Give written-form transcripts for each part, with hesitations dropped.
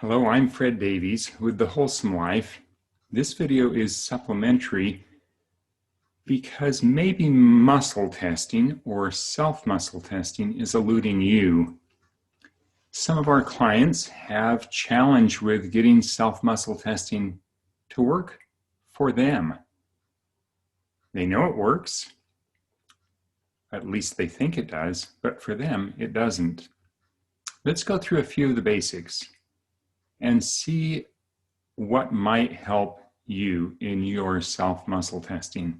Hello, I'm Fred Davies with The Wholesome Life. This video is supplementary because maybe muscle testing or self-muscle testing is eluding you. Some of our clients have challenge with getting self-muscle testing to work for them. They know it works, at least they think it does, but for them it doesn't. Let's go through a few of the basics and see what might help you in your self-muscle testing.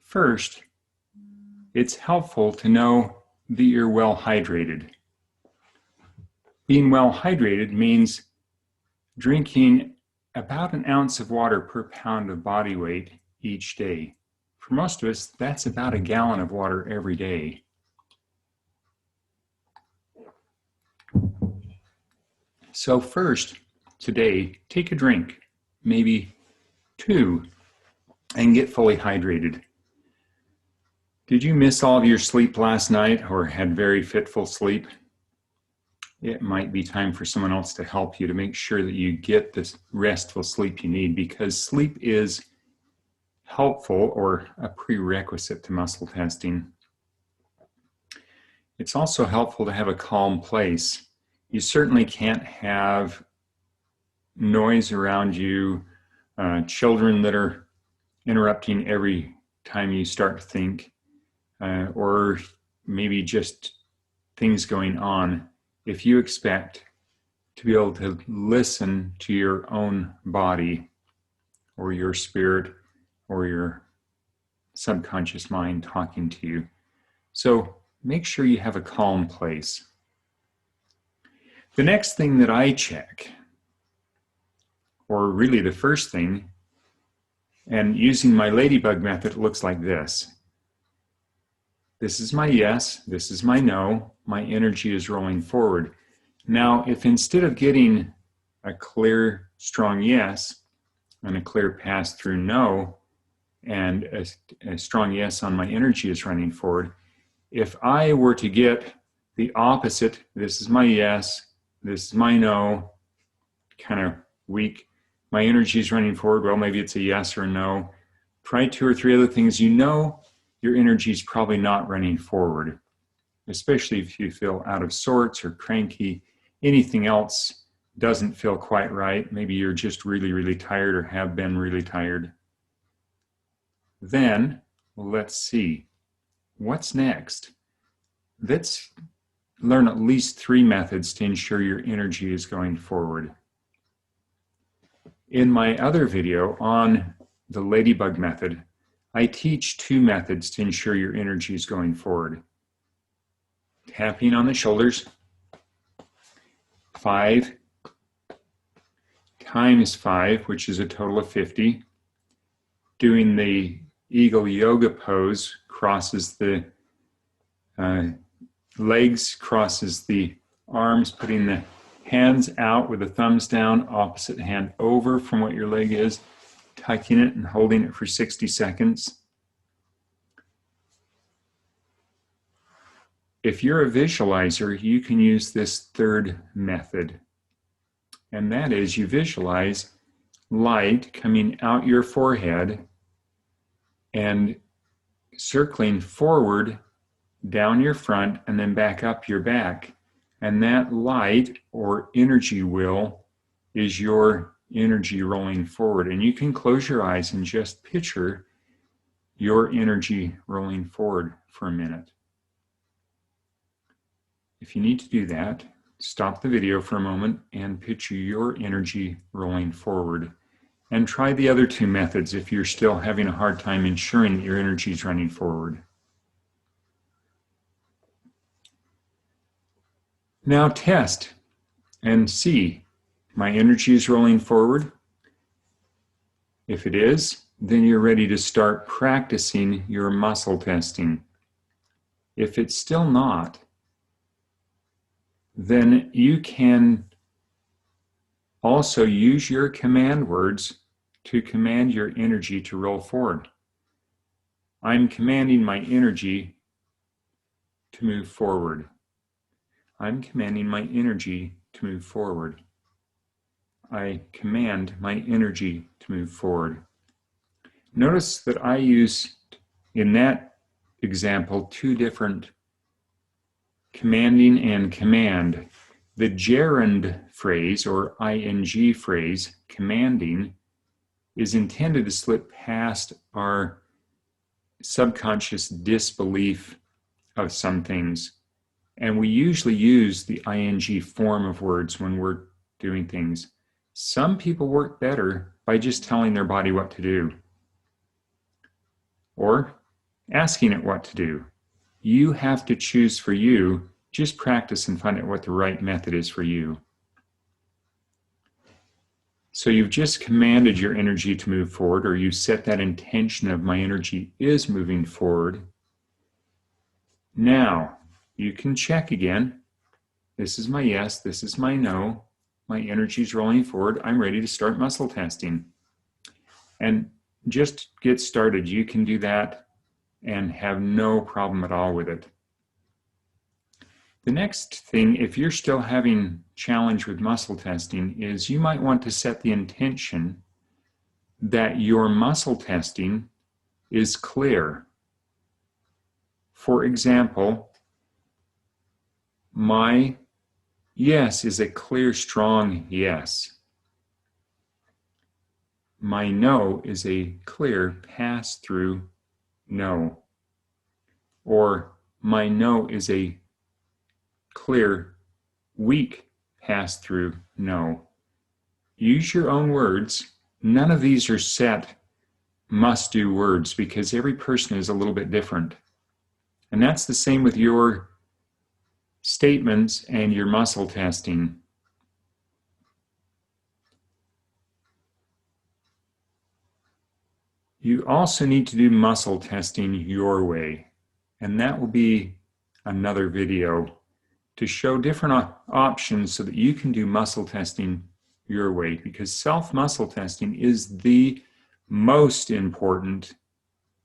First, it's helpful to know that you're well hydrated. Being well hydrated means drinking about an ounce of water per pound of body weight each day. For most of us, that's about a gallon of water every day. So first, today, take a drink, maybe two, and get fully hydrated. Did you miss all of your sleep last night or had very fitful sleep? It might be time for someone else to help you to make sure that you get this restful sleep you need, because sleep is helpful or a prerequisite to muscle testing. It's also helpful to have a calm place. You certainly can't have noise around you, children that are interrupting every time you start to think, or maybe just things going on. If you expect to be able to listen to your own body or your spirit or your subconscious mind talking to you. So make sure you have a calm place. The next thing that I check, or really the first thing, and using my ladybug method, it looks like this. This is my yes, this is my no, my energy is rolling forward. Now, if instead of getting a clear, strong yes and a clear pass through no, and a strong yes on my energy is running forward, if I were to get the opposite, this is my yes, this is my no, kind of weak, my energy is running forward, well, maybe it's a yes or a no. Try two or three other things. You know your energy is probably not running forward, especially if you feel out of sorts or cranky. Anything else doesn't feel quite right. Maybe you're just really, really tired or have been really tired. Then let's see, what's next? Let's learn at least 3 methods to ensure your energy is going forward. In my other video on the ladybug method, I teach 2 methods to ensure your energy is going forward. Tapping on the shoulders, 5 times 5, which is a total of 50. Doing the eagle yoga pose, crosses the legs, crosses the arms, putting the hands out with the thumbs down, opposite hand over from what your leg is, tucking it and holding it for 60 seconds. If you're a visualizer, you can use this 3rd method, and that is you visualize light coming out your forehead and circling forward down your front and then back up your back. And that light or energy wheel is your energy rolling forward. And you can close your eyes and just picture your energy rolling forward for a minute. If you need to do that, stop the video for a moment and picture your energy rolling forward. And try the other 2 methods if you're still having a hard time ensuring that your energy is running forward. Now test and see, my energy is rolling forward. If it is, then you're ready to start practicing your muscle testing. If it's still not, then you can also use your command words to command your energy to roll forward. I'm commanding my energy to move forward. I'm commanding my energy to move forward. I command my energy to move forward. Notice that I used, in that example, two different commanding and command. The gerund phrase, or ing phrase, commanding, is intended to slip past our subconscious disbelief of some things. And we usually use the ing form of words when we're doing things. Some people work better by just telling their body what to do or asking it what to do. You have to choose for you. Just practice and find out what the right method is for you. So you've just commanded your energy to move forward, or you set that intention of my energy is moving forward. Now, you can check again. This is my yes, this is my no. My energy is rolling forward. I'm ready to start muscle testing. And just get started. You can do that and have no problem at all with it. The next thing, if you're still having challenge with muscle testing, is you might want to set the intention that your muscle testing is clear. For example, my yes is a clear, strong yes. My no is a clear pass-through no. Or my no is a clear, weak pass-through no. Use your own words. None of these are set must-do words because every person is a little bit different. And that's the same with your statements and your muscle testing. You also need to do muscle testing your way. And that will be another video to show different options so that you can do muscle testing your way, because self-muscle testing is the most important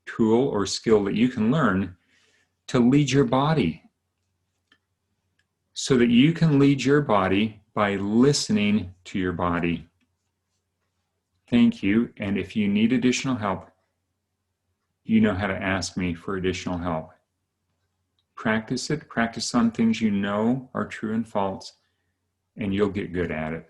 tool or skill that you can learn to lead your body, so that you can lead your body by listening to your body. Thank you, and if you need additional help, you know how to ask me for additional help. Practice it, practice on things you know are true and false, and you'll get good at it.